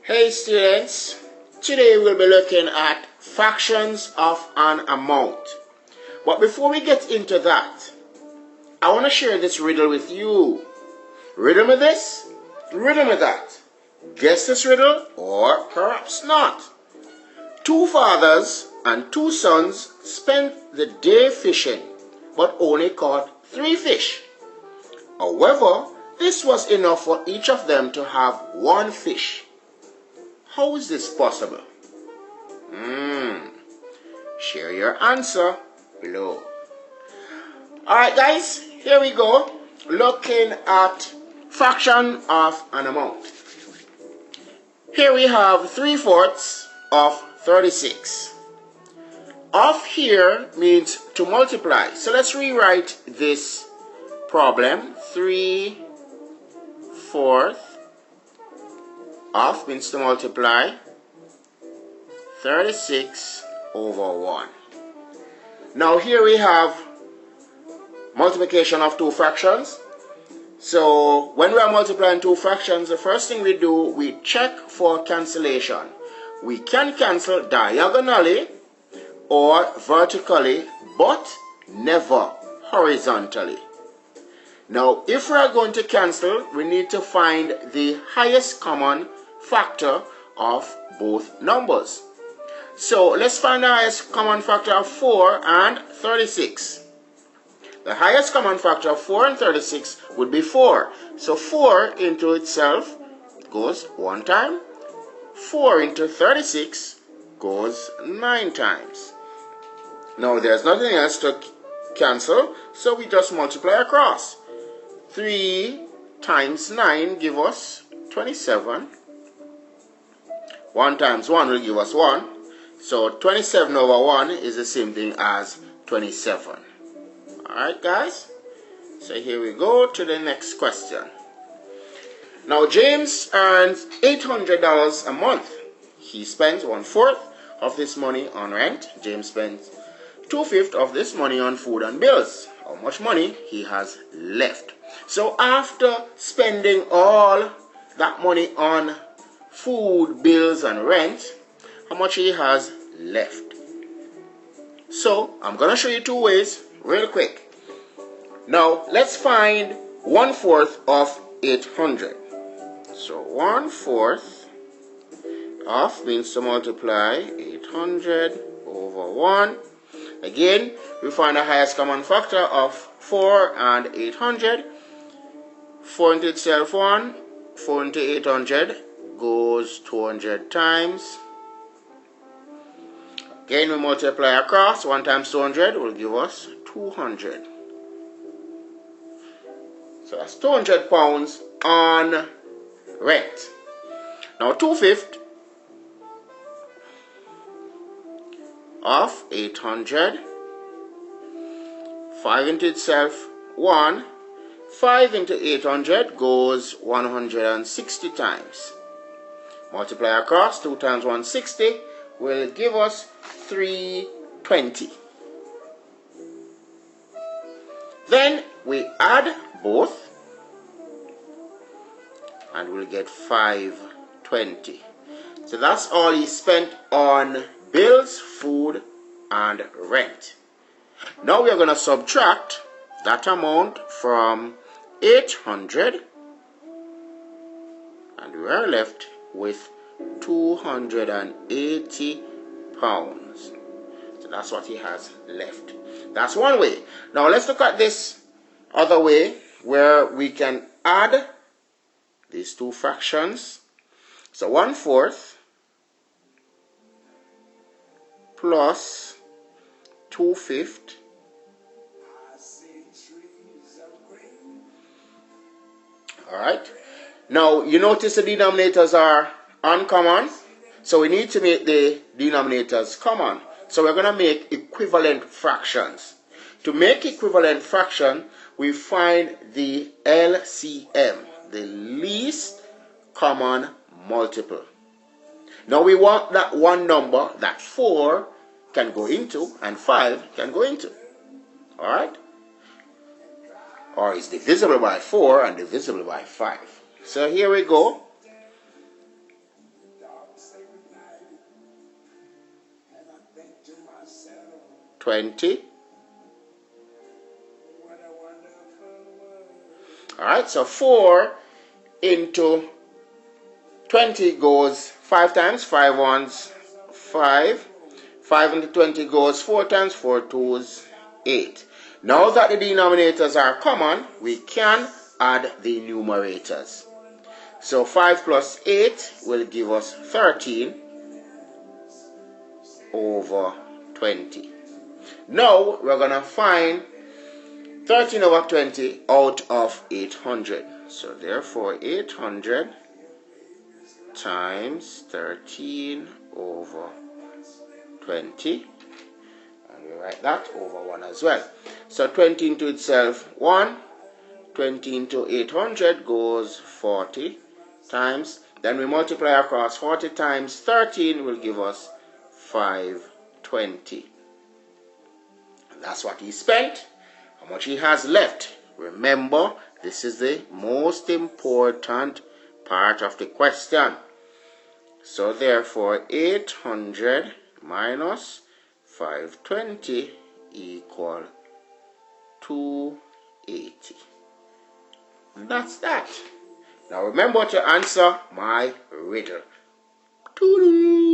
Hey students, today we'll be looking at fractions of an amount. But before we get into that, I want to share this riddle with you. Riddle me this, riddle me that. Guess this riddle or perhaps not. Two fathers and two sons spent the day fishing but only caught 3 fish. However, this was enough for each of them to have 1 fish. How is this possible? Share your answer below. Alright guys, here we go. Looking at fraction of an amount. Here we have 3/4 of 36. Off here means to multiply. So let's rewrite this problem. 3/4 of means to multiply 36 over 1. Now here we have multiplication of 2 fractions. So when we are multiplying 2 fractions, the first thing we do, we check for cancellation. We can cancel diagonally or vertically, but never horizontally. Now if we are going to cancel, we need to find the highest common factor of both numbers. So let's find the highest common factor of 4 and 36. The highest common factor of 4 and 36 would be 4. So 4 into itself goes 1 time. 4 into 36 goes 9 times. Now there's nothing else to cancel, so we just multiply across. 3 times 9 give us 27. 1 times 1 will give us 1. So 27 over 1 is the same thing as 27. Alright guys, so here we go to the next question. Now James earns $800 a month. He spends 1/4 of this money on rent. James spends 2/5 of this money on food and bills. How much money he has left? So after spending all that money on food, bills and rent, how much he has left? So I'm going to show you 2 ways real quick. Now let's find 1/4 of 800. So 1/4 of means to multiply 800 over 1. Again, we find the highest common factor of 4 and 800. 4 into itself 1. 4 into 800 goes 200 times. Again, we multiply across. 1 times 200 will give us 200. So that's 200 pounds on rent. Now 2/5 of 800. 5 into itself 1. 5 into 800 goes 160 times. Multiply across. 2 times 160 will give us 320. Then we add both and we'll get 520. So that's all he spent on bills, food and rent. Now we are going to subtract that amount from 800 and we are left with 280 pounds. So that's what he has left. That's one way. Now let's look at this other way where we can add these 2 fractions. So 1/4 plus 2/5. Alright. Now you notice the denominators are uncommon. So we need to make the denominators common. So we're going to make equivalent fractions. To make equivalent fraction, we find the LCM, the least common multiple. Now we want that one number that 4 can go into and 5 can go into. Alright? Or is divisible by 4 and divisible by 5. So here we go. 20. Alright, so 4 into 20 goes 5 times, 5 ones, 5. 5 into 20 goes 4 times, 4 twos, 8. Now that the denominators are common, we can add the numerators. So 5 plus 8 will give us 13 over 20. Now we're going to find 13 over 20 out of 800. So therefore 800 times 13 over 20. And we write that over 1 as well. So 20 into itself 1. 20 into 800 goes 40 times. Then we multiply across 40 times 13 will give us 520. That's what he spent. How much he has left. Remember, this is the most important part of the question. So therefore 800 minus 520 equal 280. And that's that. Now remember to answer my riddle. Doo-doo.